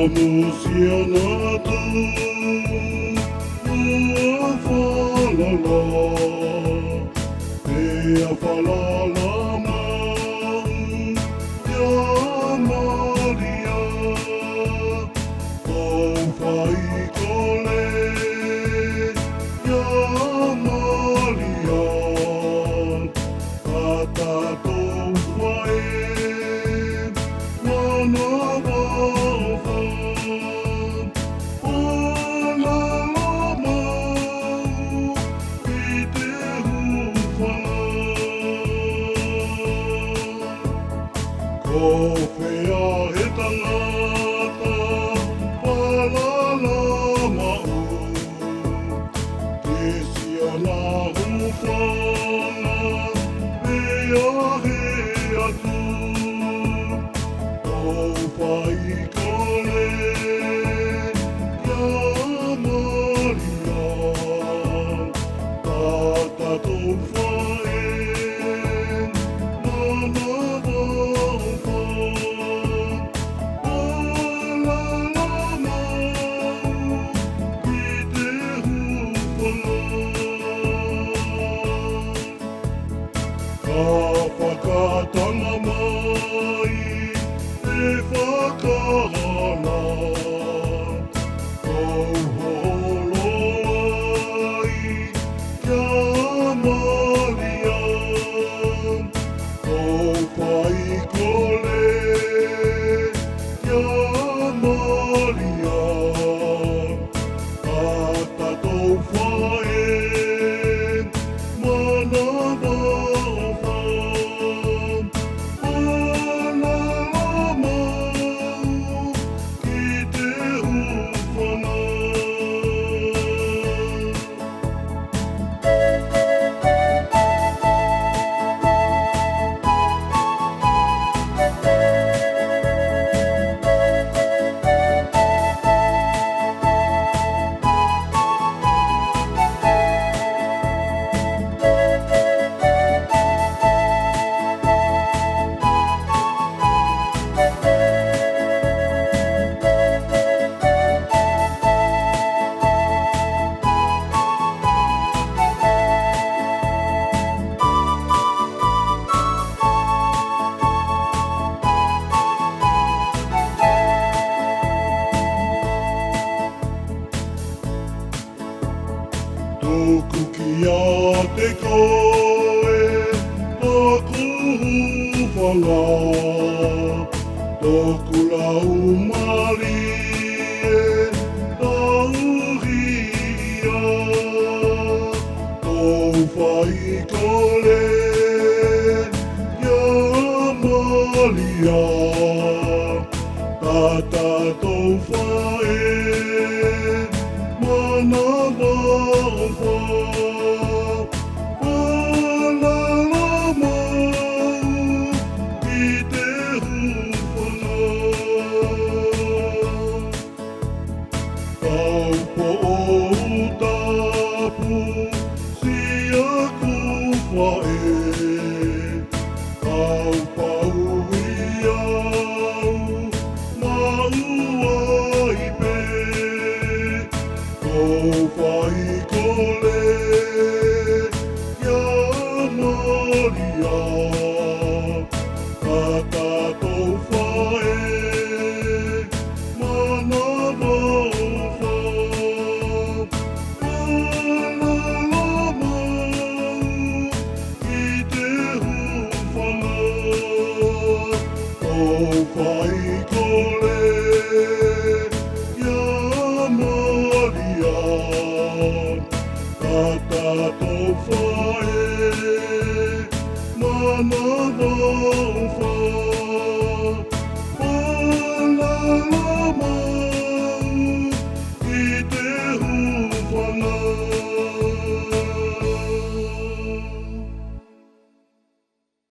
Amusia NATOU Falala Falala Kiã Malia faikole Kiã Malia Totatou manava'ofa Kofea he tagata Falala Kisia na hufaga Pea he atu Taupau'i Kole Kiã Malia Totatou fakataga mai e fakahala hohola ai Kiã Malia faikole Kiã Malia Totatou manava'ofa Tuku Kiã te koe taku hufaga Toku laumãlie Tauhi fakole Kiã Malia Totatou manava'ofa Tãupo'ou tapu sia Taupau'i aipe fakole Kiã Malia Totatou manava'ofa faikole Kiã Malia Totatou manava'ofa